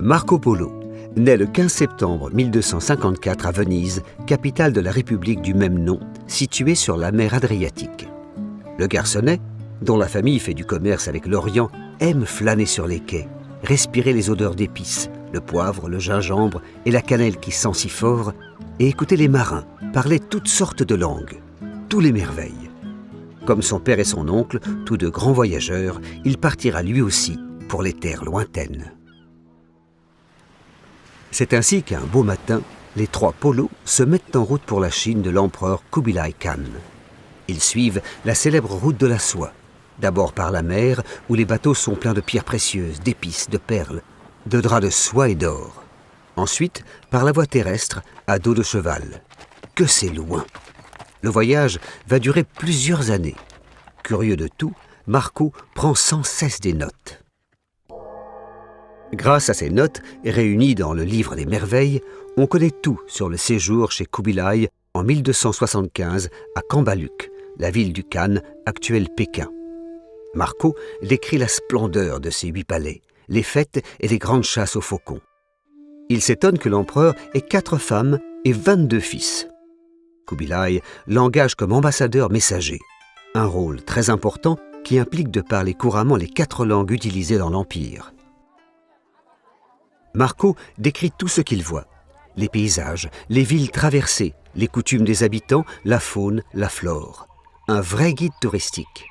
Marco Polo naît le 15 septembre 1254 à Venise, capitale de la République du même nom, située sur la mer Adriatique. Le garçonnet, dont la famille fait du commerce avec l'Orient, aime flâner sur les quais, respirer les odeurs d'épices, le poivre, le gingembre et la cannelle qui sent si fort, et écouter les marins parler toutes sortes de langues, tous les merveilles. Comme son père et son oncle, tous deux grands voyageurs, il partira lui aussi pour les terres lointaines. C'est ainsi qu'un beau matin, les trois Polos se mettent en route pour la Chine de l'empereur Kubilai Khan. Ils suivent la célèbre route de la soie, d'abord par la mer où les bateaux sont pleins de pierres précieuses, d'épices, de perles, de draps de soie et d'or. Ensuite, par la voie terrestre à dos de cheval. Que c'est loin! Le voyage va durer plusieurs années. Curieux de tout, Marco prend sans cesse des notes. Grâce à ces notes, réunies dans le livre des merveilles, on connaît tout sur le séjour chez Kubilai en 1275 à Cambaluc, la ville du Khan, actuel Pékin. Marco décrit la splendeur de ces 8 palais, les fêtes et les grandes chasses aux faucons. Il s'étonne que l'empereur ait 4 femmes et 22 fils. Kubilai l'engage comme ambassadeur messager, un rôle très important qui implique de parler couramment les 4 langues utilisées dans l'Empire. Marco décrit tout ce qu'il voit, les paysages, les villes traversées, les coutumes des habitants, la faune, la flore. Un vrai guide touristique.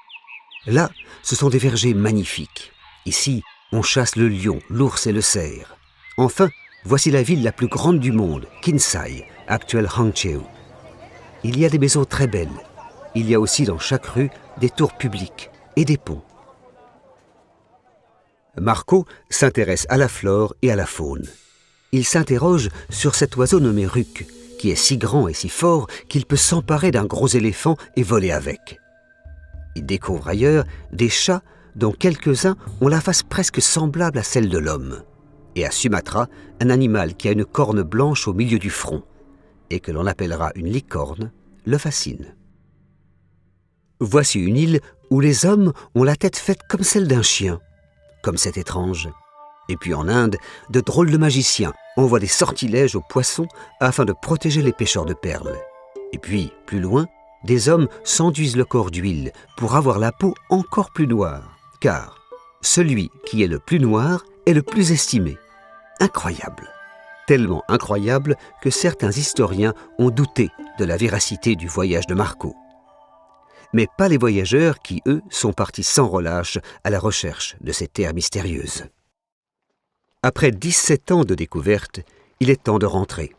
Là, ce sont des vergers magnifiques. Ici, on chasse le lion, l'ours et le cerf. Enfin, voici la ville la plus grande du monde, Kinsai, actuelle Hangzhou. Il y a des maisons très belles. Il y a aussi dans chaque rue des tours publiques et des ponts. Marco s'intéresse à la flore et à la faune. Il s'interroge sur cet oiseau nommé ruc, qui est si grand et si fort qu'il peut s'emparer d'un gros éléphant et voler avec. Il découvre ailleurs des chats dont quelques-uns ont la face presque semblable à celle de l'homme. Et à Sumatra, un animal qui a une corne blanche au milieu du front, et que l'on appellera une licorne, le fascine. Voici une île où les hommes ont la tête faite comme celle d'un chien. Comme c'est étrange. Et puis en Inde, de drôles de magiciens envoient des sortilèges aux poissons afin de protéger les pêcheurs de perles. Et puis, plus loin, des hommes s'enduisent le corps d'huile pour avoir la peau encore plus noire. Car celui qui est le plus noir est le plus estimé. Incroyable. Tellement incroyable que certains historiens ont douté de la véracité du voyage de Marco. Mais pas les voyageurs qui, eux, sont partis sans relâche à la recherche de ces terres mystérieuses. Après 17 ans de découverte, il est temps de rentrer.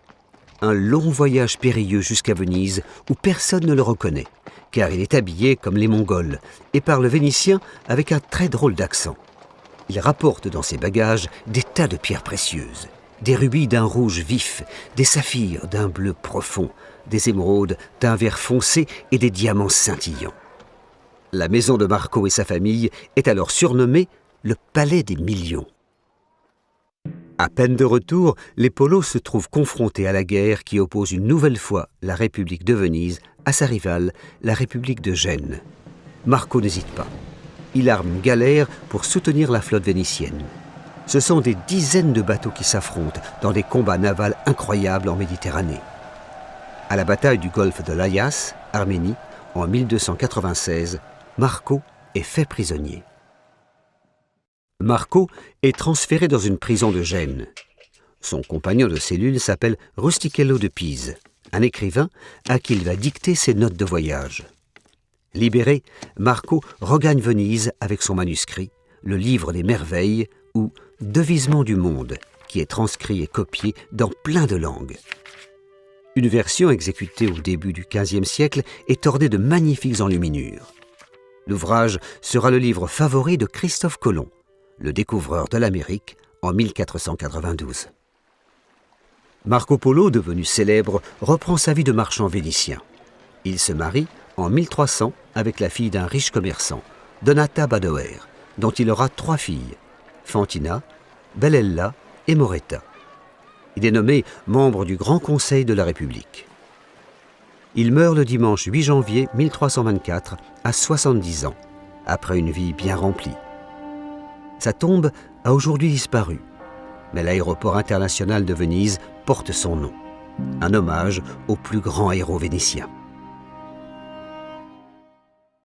Un long voyage périlleux jusqu'à Venise où personne ne le reconnaît, car il est habillé comme les Mongols et parle vénitien avec un très drôle d'accent. Il rapporte dans ses bagages des tas de pierres précieuses, des rubis d'un rouge vif, des saphirs d'un bleu profond, des émeraudes d'un vert foncé et des diamants scintillants. La maison de Marco et sa famille est alors surnommée le Palais des Millions. À peine de retour, les Polos se trouvent confrontés à la guerre qui oppose une nouvelle fois la République de Venise à sa rivale, la République de Gênes. Marco n'hésite pas. Il arme une galère pour soutenir la flotte vénitienne. Ce sont des dizaines de bateaux qui s'affrontent dans des combats navals incroyables en Méditerranée. À la bataille du golfe de Layas, Arménie, en 1296, Marco est fait prisonnier. Marco est transféré dans une prison de Gênes. Son compagnon de cellule s'appelle Rustichello de Pise, un écrivain à qui il va dicter ses notes de voyage. Libéré, Marco regagne Venise avec son manuscrit, le livre des merveilles ou Devisement du monde, qui est transcrit et copié dans plein de langues. Une version exécutée au début du XVe siècle est ornée de magnifiques enluminures. L'ouvrage sera le livre favori de Christophe Colomb, le découvreur de l'Amérique en 1492. Marco Polo, devenu célèbre, reprend sa vie de marchand vénitien. Il se marie en 1300 avec la fille d'un riche commerçant, Donata Badoer, dont il aura 3 filles, Fantina, Bellella et Moretta. Il est nommé membre du Grand Conseil de la République. Il meurt le dimanche 8 janvier 1324 à 70 ans, après une vie bien remplie. Sa tombe a aujourd'hui disparu. mais l'aéroport international de Venise porte son nom. Un hommage au plus grand héros vénitien.